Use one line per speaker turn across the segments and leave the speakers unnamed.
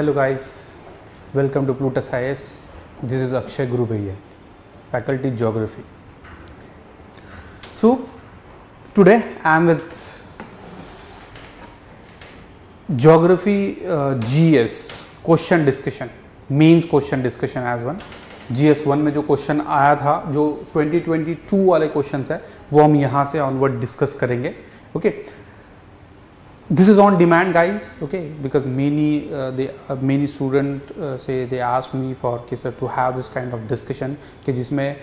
Hello guys, welcome to Plutus IS. This is Akshay Gurubhaiya, Faculty Geography. So today I am with Geography GS question discussion, means question discussion as one. GS1 में जो question आया था, जो 2022 वाले questions है, वो हम यहाँ से ऑनवर्ड डिस्कस करेंगे. Okay, this is on demand guys, okay, because many student say they ask me for to have this kind of discussion कि जिसमें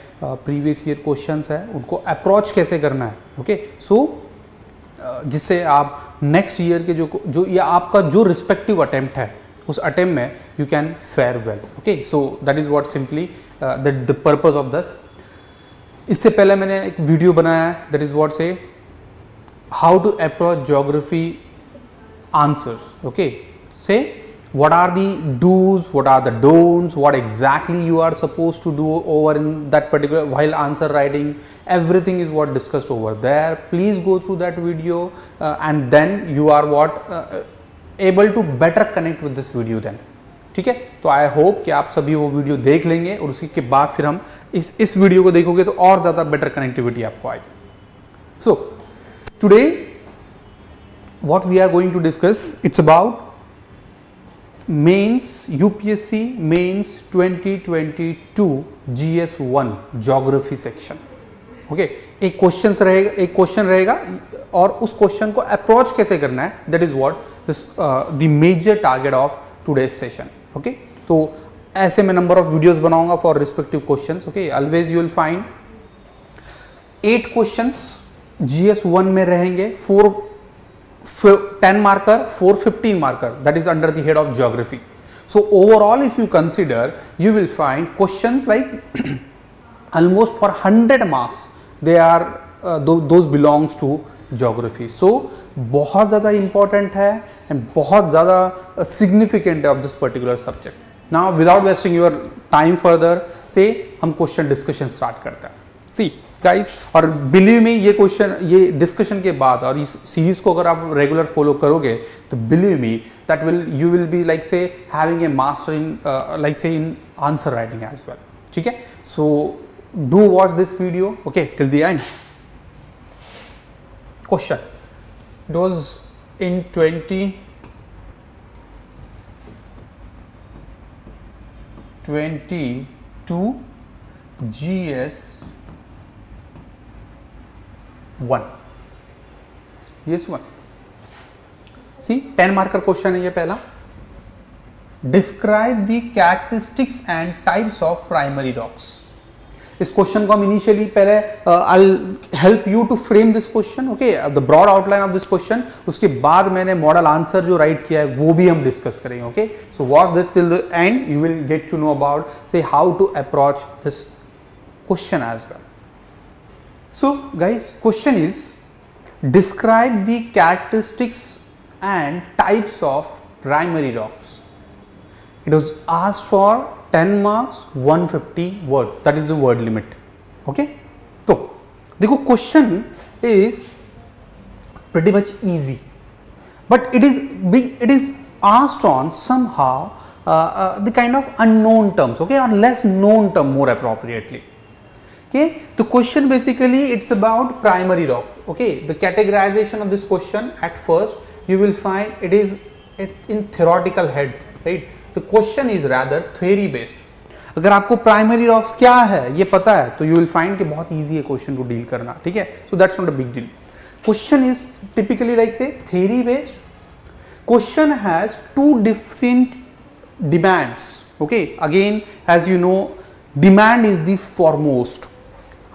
previous year questions है उनको approach कैसे करना है. okay, so जिससे आप next year के जो या आपका जो respective attempt है उस attempt में you can fare well. okay, so that is what simply the purpose of this. इससे पहले मैंने एक वीडियो बनाया है, that is what say how to approach geography answers. okay, say what are the do's, what are the don'ts, what exactly you are supposed to do over in that particular while answer writing. Everything is what discussed over there. Please go through that video and then you are what able to better connect with this video then. ठीक है, तो I hope कि आप सभी वो video देख लेंगे और उसके बाद फिर हम इस वीडियो को देखोगे तो और ज़्यादा बेटर कनेक्टिविटी आपको आएगी. So today what we are going to discuss, it's about mains UPSC mains 2022 GS1 geography section. okay, एक क्वेश्चन रहेगा और उस क्वेश्चन को अप्रोच कैसे करना है, that is what this the major target of today's session. okay, तो ऐसे मैं नंबर ऑफ वीडियोस बनाऊंगा for respective questions. okay, always you will find 8 questions GS1 में रहेंगे, 10 marker, 4 15 marker, that is under the head of geography. So overall if you consider, you will find questions like almost for 100 marks they are those belongs to geography. So बहुत ज़्यादा important है and बहुत ज़्यादा significant है of this particular subject. Now without wasting your time further, say हम question discussion start करते हैं. See guys, और बिलीव मी ये क्वेश्चन ये डिस्कशन के बाद और इस सीरीज को अगर आप रेगुलर फॉलो करोगे तो believe me that you will be like say having a master in like say in answer writing as well. ठीक है, so do watch this video okay till the end. Question it was in 2022 GS1. yes one. see 10 marker question है ये पहला. describe the characteristics and types of primary rocks. इस question को हम initially पहले I'll help you to frame this question. okay, the broad outline of this question. उसके बाद मैंने मॉडल आंसर जो राइट किया है वो भी हम डिस्कस करेंगे. okay, so watch this till the end, you will get to know about say how to approach this question as well. So guys, question is describe the characteristics and types of primary rocks. It was asked for 10 marks, 150 word, that is the word limit. okay, तो देखो question is pretty much easy but it is asked on somehow the kind of unknown terms, okay, or less known term more appropriately. okay, the question basically it's about primary rock. okay, the categorization of this question at first you will find it is in theoretical head, right. the question is rather theory based. अगर आपको primary rocks क्या है ये पता है तो you will find कि बहुत इजी है क्वेश्चन को डील करना. ठीक है, so that's not a big deal. Question is typically like से theory based. question has 2 different demands. okay, again as you know demand is the foremost.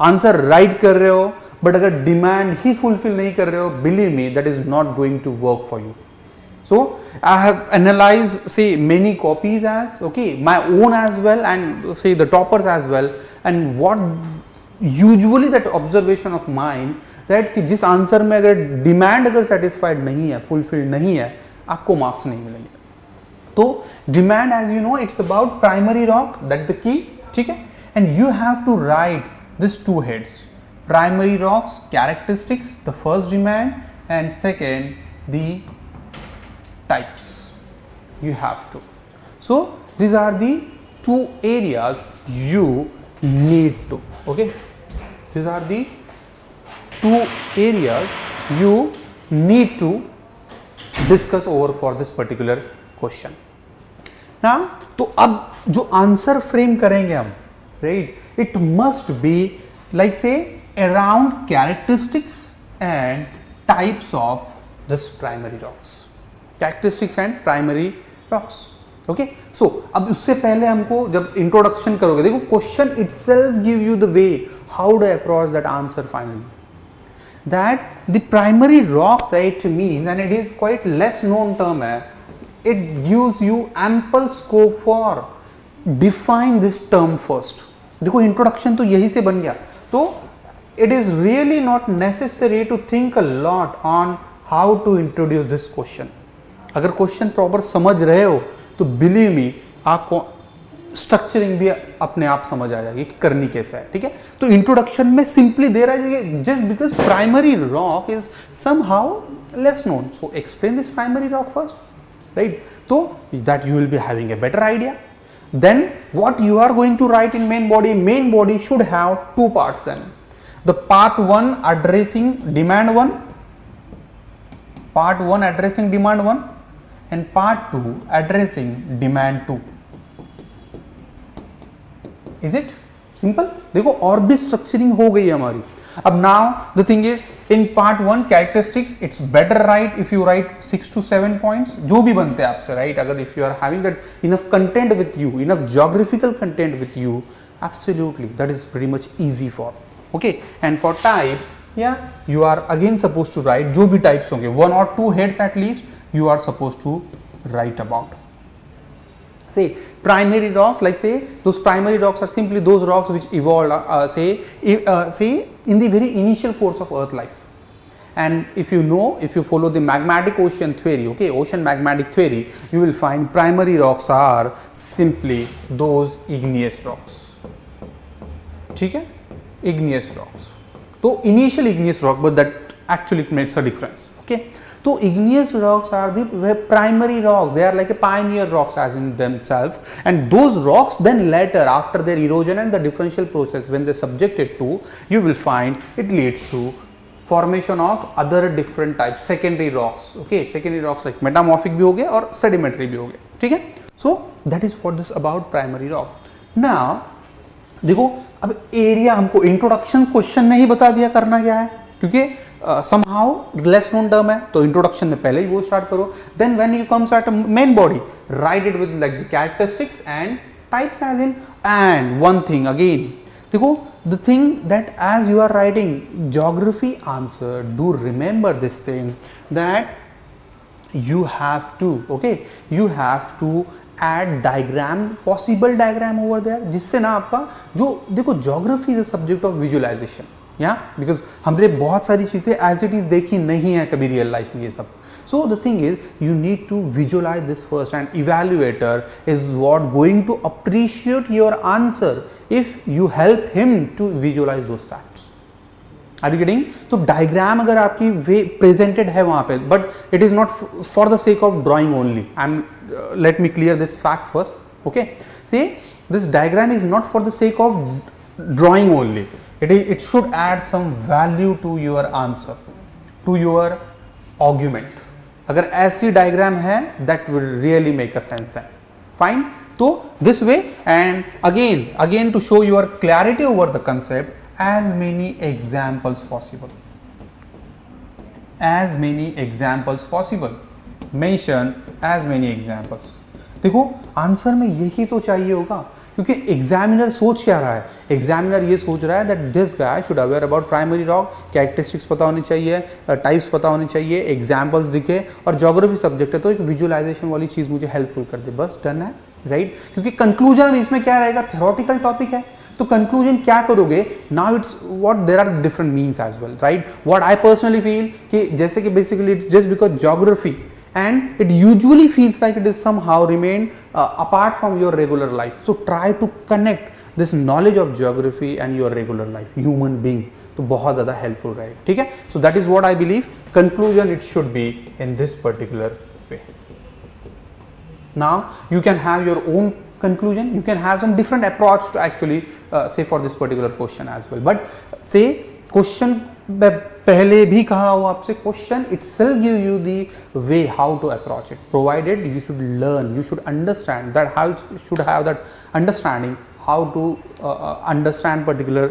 Answer right कर रहे हो बट अगर डिमांड ही fulfil नहीं कर रहे हो, believe me that is not going to work for you. so I have analyzed say many copies as okay my own as well and say the toppers as well, and what usually that observation of mine that कि जिस answer में अगर demand अगर satisfied नहीं है, fulfil नहीं है, आपको मार्क्स नहीं मिलेंगे. तो demand as you know it's about primary rock, that the key. ठीक है, and you have to write this 2 heads, primary rocks characteristics, the first demand, and second the types. You have to So these are the two areas you need to, okay, these are the two areas you need to discuss over for this particular question. Now तो अब जो answer frame करेंगे हम, right, it must be like say around characteristics and types of this primary rocks, characteristics and primary rocks, okay. So अब उससे पहले हमको जब इंट्रोडक्शन करोगे, देखो question itself give you the way how to approach that answer finally. That the primary rocks, it means, and it is quite less known term है, it gives you ample scope for define this term first. देखो introduction तो यही से बन गया, तो it is really not necessary to think a lot on how to introduce this question. अगर question proper समझ रहे हो तो बिलीव मी आपको स्ट्रक्चरिंग भी अपने आप समझ आ जाएगी कि करनी कैसा है, ठीक है. तो इंट्रोडक्शन में सिंपली दे रहा है just because primary rock is somehow less known, so explain this primary rock first, right. तो that you will be having a better idea. Then what you are going to write in main body should have two parts. And the part 1 addressing demand 1, part 1 addressing demand 1 and part 2 addressing demand 2. Is it simple? देखो और भी structuring हो गई है हमारी. अब now the thing is in part 1 characteristics, it's better right if you write 6 to 7 points जो भी बनते हैं आपसे, राइट. अगर if you are having that enough content with you, enough geographical content with you, absolutely that is very much easy for, okay. And for types, या you are again suppose to write जो भी types होंगे 1 or 2 heads at least you are suppose to write about. Say primary rock, like say those primary rocks are simply those rocks which evolved say in the very initial course of earth life. And if you follow the magmatic ocean theory, okay, ocean magmatic theory, you will find primary rocks are simply those igneous rocks, ठीक है, igneous rocks. तो initial igneous rock, but that actually makes a difference, okay. So igneous rocks are the primary rocks. They are like a pioneer rocks as in themselves, and those rocks then later after their erosion and the differential process when they subjected to, you will find it leads to formation of other different types secondary rocks, okay. Secondary rocks like metamorphic भी हो गए और sedimentary भी हो गए, ठीक है. So that is what this about primary rock. Now देखो अब एरिया हमको इंट्रोडक्शन क्वेश्चन ने ही बता दिया करना क्या है, क्योंकि somehow less known term है, तो इंट्रोडक्शन में पहले ही वो स्टार्ट करो. Then when you comes at main body, write it with like the characteristics and types as in. And one thing again, देखो the thing that as you are writing geography answer, do remember this thing that you have to, okay, you have to add diagram, possible diagram over there, जिससे ना आपका जो, देखो geography is a subject of visualization, या because हमने बहुत सारी चीज़ें एज इट इज देखी नहीं है कभी रियल लाइफ में ये सब. So the thing is you need to visualise this first, and evaluator is what going to appreciate your answer if you help him to visualise those facts. Are you getting? तो diagram अगर आपकी well presented है वहां पे, but it is not for the sake of drawing only. I am let me clear this fact first, okay. See this diagram is not for the sake of drawing only. It should add some value to your answer, to your argument. अगर ऐसी diagram है that will really make a sense. Fine. तो this way, and again to show your clarity over the concept, as many examples possible. As many examples possible. Mention as many examples. देखो answer में यही तो चाहिए होगा, क्योंकि examiner सोच क्या रहा है, एग्जामिनर ये सोच रहा है that this guy should aware about primary rock, characteristics पता होनी चाहिए, टाइप्स पता होनी चाहिए, एग्जाम्पल्स दिखे, और ज्योग्राफी सब्जेक्ट है तो एक विजुअलाइजेशन वाली चीज़ मुझे हेल्पफुल कर दे, बस डन है, राइट. क्योंकि कंक्लूजन इसमें क्या रहेगा, थ्योरेटिकल टॉपिक है, तो कंक्लूजन क्या करोगे. Now it's what there are different means as well, right. What I personally feel कि जैसे कि basically just because geography and it usually feels like it is somehow remained apart from your regular life. So try to connect this knowledge of geography and your regular life, human being, तो बहुत ज़्यादा helpful रहेगा, ठीक है. So that is what I believe. Conclusion it should be in this particular way. Now you can have your own conclusion, you can have some different approach to actually say for this particular question as well. But say question पहले भी कहा हो आपसे, question itself give you the way how to approach it, provided you should learn, you should understand that, how should have that understanding how to understand particular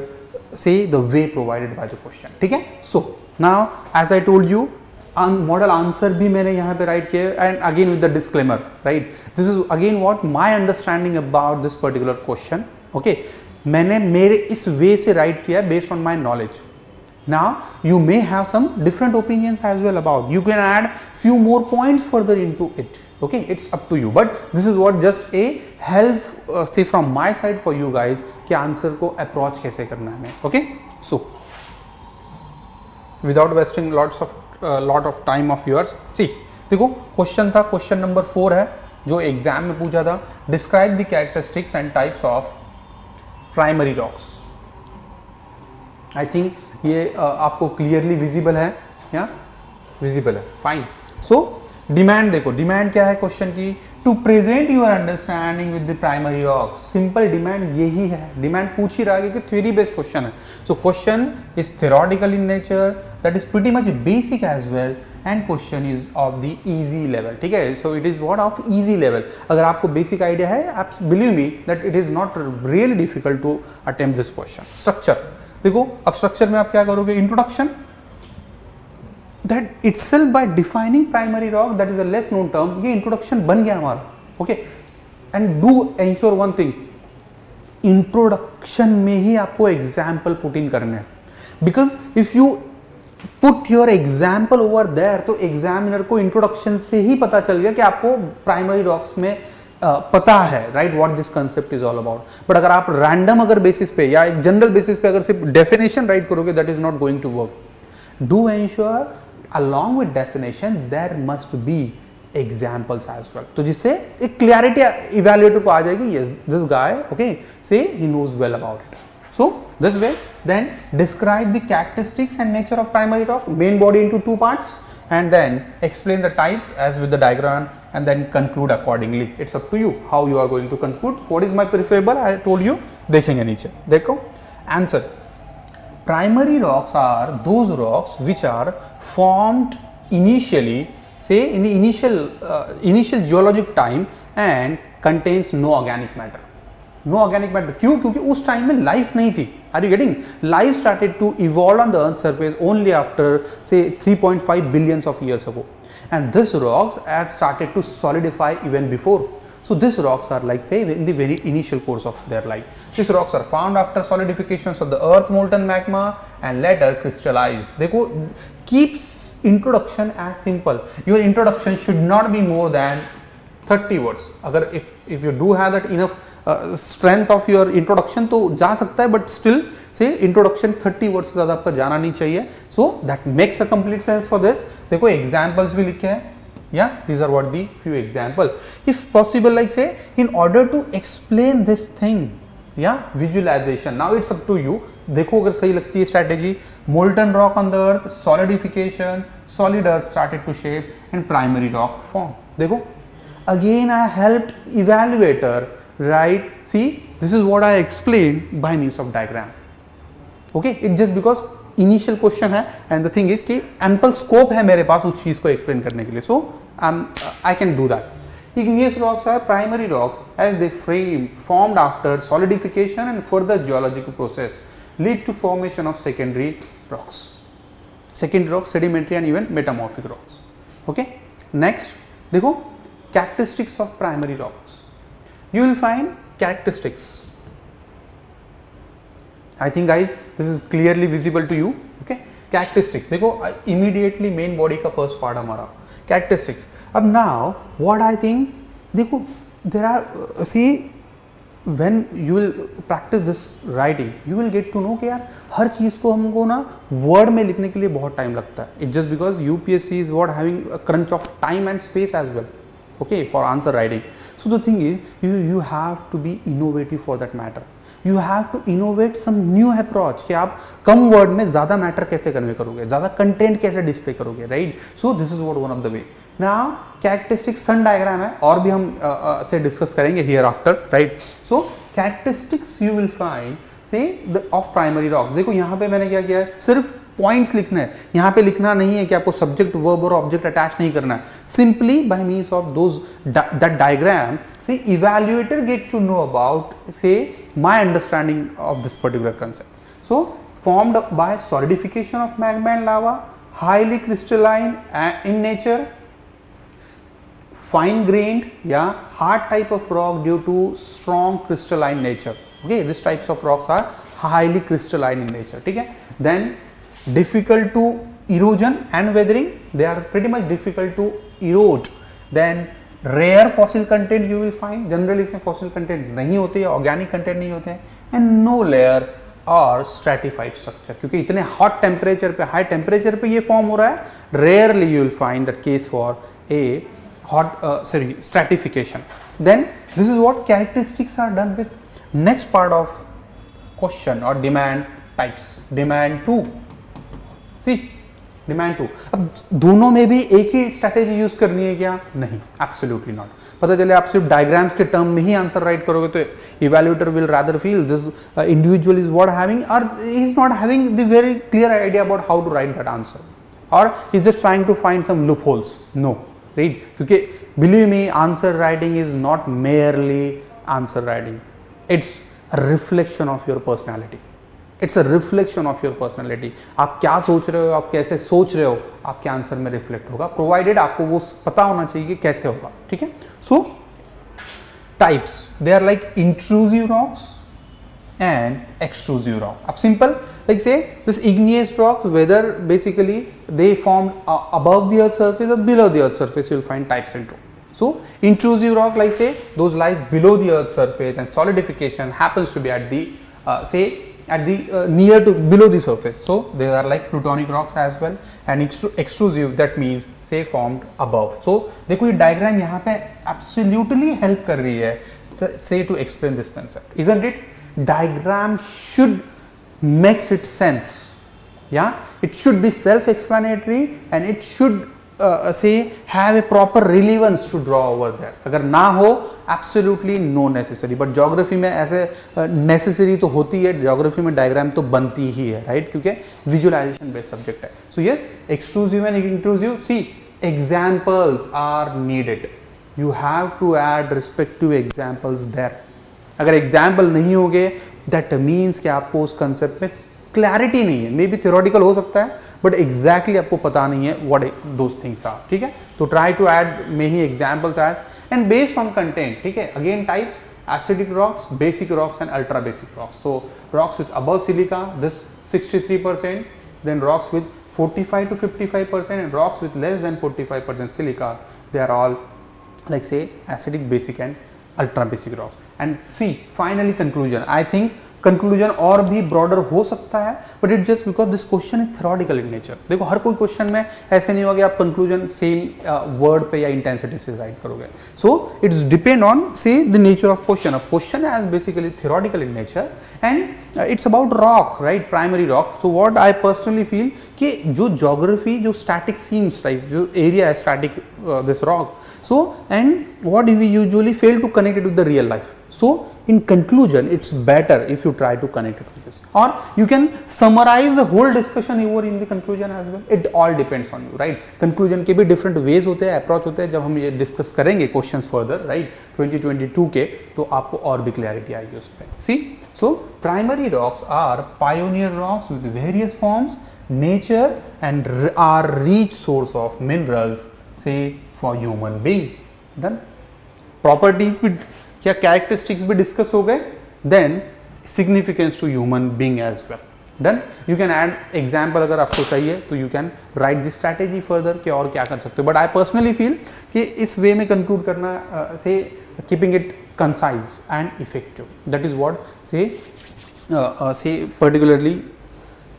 say the way provided by the question. ठीक है. So now as I told you, model answer भी मैंने यहाँ पे write किया, and again with the disclaimer, right, this is again what my understanding about this particular question. Okay, मैंने मेरे इस वे से राइट किया based on my knowledge. Now you may have some different opinions as well about, you can add few more points further into it. Okay, it's up to you, but this is what just A help से from my side for you guys कि answer को approach कैसे करना है. Okay, so without wasting lot of time of yours, see देखो question था, question number 4 है जो एग्जाम में पूछा था. Describe the characteristics and types of primary rocks. I think ये आपको क्लियरली विजिबल है, या विजिबल है, फाइन. सो डिमांड देखो, डिमांड क्या है क्वेश्चन की, to present your understanding with the primary rocks. Simple demand यही है, डिमांड पूछ ही रहा है क्योंकि थ्योरी बेस्ड क्वेश्चन है. So question is theoretical in nature, that is pretty much basic as well, and question is of the easy level. ठीक है, so it is what of easy level. अगर आपको basic idea है, आप believe me that it is not really difficult to attempt this question. Structure देखो, अब structure में आप क्या करोगे, introduction, that itself by defining primary rock, that is a less known term, ये introduction बन गया हमारा. okay, and do ensure one thing, introduction में ही आपको example put in करने हैं, because if you put your example over there, तो examiner को introduction से ही पता चल गया कि आपको primary rocks में पता है, right, what this concept is all about. but अगर आप random अगर basis पे या एक general basis पे अगर सिर्फ definition write करोगे, that is not going to work. do ensure along with definition there must be examples as well, तो जिससे एक clarity evaluator को आ जाएगी, yes this guy okay say he knows well about it. so this way then describe the characteristics and nature of primary rock, main body into 2 parts, and then explain the types as with the diagram, and then conclude accordingly. it's up to you how you are going to conclude. what is my preferable, I told you. देखेंगे नीचे, देखो answer. Primary rocks are those rocks which are formed initially, say in the initial geologic time, and contains no organic matter. No organic matter. क्यों? क्योंकि उस time में life नहीं थी. Are you getting? Life started to evolve on the Earth's surface only after say 3.5 billions of years ago, and these rocks have started to solidify even before. So these rocks are like say in the very initial course of their life. These rocks are found after solidifications of the earth molten magma and later crystallized. देखो, keeps introduction as simple. Your introduction should not be more than 30 words. अगर if you do have that enough strength of your introduction तो जा सकता है, but still say introduction 30 words से ज़्यादा आपका जाना नहीं चाहिए. So that makes a complete sense for this. देखो examples भी लिखे हैं. yeah, these are what the few example. if possible, like say in order to explain this thing, yeah, visualization. now it's up to you. देखो अगर सही लगती है strategy, molten rock on the earth, solidification, solid earth started to shape, and primary rock form. देखो again I helped evaluator, right? see, this is what I explained by means of diagram. okay, it just because initial question है, and the thing is कि ample scope है मेरे पास उस चीज को explain करने के लिए. So I can do that. Igneous rocks are primary rocks as they formed after solidification and further geological process lead to formation of secondary rocks. Secondary rocks, sedimentary and even metamorphic rocks. Okay. Next, देखो characteristics of primary rocks. You will find characteristics. I think guys this is clearly visible to you. okay, characteristics देखो immediately main body का first part हमारा characteristics. अब now what I think, देखो there are see when you will practice this writing you will get to know कि यार हर चीज़ को हमको ना word में लिखने के लिए बहुत time लगता है. It's just because UPSC is what having a crunch of time and space as well. okay, for answer writing. so the thing is you have to be innovative for that matter. You have to innovate some new approach कि आप कम word में ज़्यादा matter कैसे convey करोगे, ज़्यादा content कैसे display करोगे, right. So this is what one of the way. Now characteristic सन डायग्राम है और भी हम से डिस्कस करेंगे hereafter, right. So characteristics you will find से ऑफ प्राइमरी रॉक्स। देखो यहाँ पे मैंने क्या किया है, सिर्फ पॉइंट्स लिखना है, यहाँ पे लिखना नहीं है कि आपको सब्जेक्ट वर्ब और ऑब्जेक्ट अटैच नहीं करना है। Simply by means of those that diagram से evaluator gate to know about से my understanding of this particular concept. So formed by solidification of magma and lava, highly crystalline in nature, fine grained या hard type of rock due to strong crystalline nature. Okay, these types of rocks are highly crystalline in nature. ठीक है, then difficult to erosion and weathering, they are pretty much difficult to erode. Then rare fossil content you will find, generally इसमें fossil content नहीं होते या organic content नहीं होते हैं, and no layer और stratified structure, क्योंकि इतने hot temperature पे, high temperature पे ये form हो रहा है, rarely you will find that case for a stratification. Then this is what characteristics are done with. Next part of question or demand types, demand 2. See, demand 2. अब दोनों में भी एक ही स्ट्रैटेजी यूज करनी है क्या? नहीं, एब्सोल्युटली नॉट। पता चले आप सिर्फ डायग्राम्स के टर्म में ही आंसर राइट करोगे तो evaluator will rather feel this individual is what having और he is not having the very clear idea about how to write that answer, और he is just trying to find some loopholes. No, right? क्योंकि believe me, answer writing is not merely answer writing, it's a reflection of your personality. It's a reflection of your personality. आप क्या सोच रहे हो, आप कैसे सोच रहे हो, आपके आंसर में रिफ्लेक्ट होगा, प्रोवाइडेड आपको वो पता होना चाहिए कि कैसे होगा। ठीक है, so types, they are like intrusive rocks and extrusive rock. Up simple, like say this igneous rocks, whether basically they formed above the earth surface or below the earth surface, you will find types into. So intrusive rock, like say those lies below the earth surface and solidification happens to be at the say at the near to below the surface, so they are like plutonic rocks as well. And extrusive, that means say formed above. So देखो ये diagram यहाँ पे absolutely help कर रही है say to explain this concept, isn't it? Diagram should makes it sense, yeah, it should be self-explanatory and it should say have a proper relevance to draw over there. अगर ना हो absolutely no necessary, but geography में ऐसे necessary तो होती है, geography में diagram तो बनती ही है, right? क्योंकि visualization based subject है. So yes, extrusive and intrusive, see examples are needed, you have to add respective examples there. अगर एग्जाम्पल नहीं होंगे दैट मीन्स कि आपको उस कंसेप्ट में क्लैरिटी नहीं है, मे बी थ्योरेटिकल हो सकता है बट एग्जैक्टली आपको पता नहीं है व्हाट दोज थिंग्स आर। ठीक है, तो try to add many examples as and based on content. ठीक है, again types, acidic rocks, basic rocks and ultra basic rocks. So rocks with above silica this 63%, then rocks with 45 to 55% and rocks with less than 45% silica, they are all like say acidic, basic and ultra basic rocks. And see finally conclusion, I think conclusion और भी broader हो सकता है but it just because this question is theoretical in nature. देखो हर कोई question में ऐसे नहीं होगा कि आप conclusion same word पे या intensity से राइट करोगे. So it's depend on say the nature of question. A question is basically theoretical in nature and it's about rock, right? Primary rock. So what I personally feel कि जो geography, जो static seems, right? जो area है static this rock. So and what we usually fail to connect it with the real life. So in conclusion, it's better if you try to connect it with this, or you can summarize the whole discussion over in the conclusion as well. It all depends on you, right? Conclusion के भी different ways होते हैं, approach होते हैं. जब हम ये discuss करेंगे questions further, right? 2022 के, तो आपको और भी clarity आएगी उस पर. See, so primary rocks are pioneer rocks with various forms, nature, and are rich source of minerals, say for human being. Then properties भी क्या कैरेक्टरिस्टिक्स भी डिस्कस हो गए, then significance to human being as well. Then you can add example अगर आपको चाहिए तो you can write the strategy further कि और क्या कर सकते हो. बट आई पर्सनली फील कि इस वे में कंक्लूड करना say keeping it concise and effective, that is what say particularly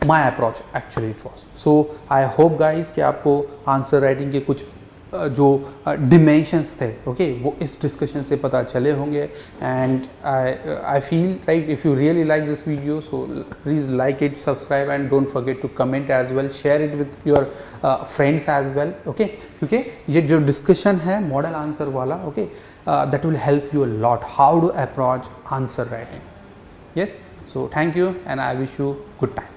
my approach actually it was. So I hope guys कि आपको आंसर राइटिंग के कुछ जो डिमेंशंस थे ओके वो इस डिस्कशन से पता चले होंगे. And I feel like if you really like this video so please like it, subscribe and don't forget to comment as well, share it with your friends as well okay. क्योंकि ये जो discussion है model answer वाला okay that will help you a lot how to approach answer writing. Yes, so thank you and I wish you good time.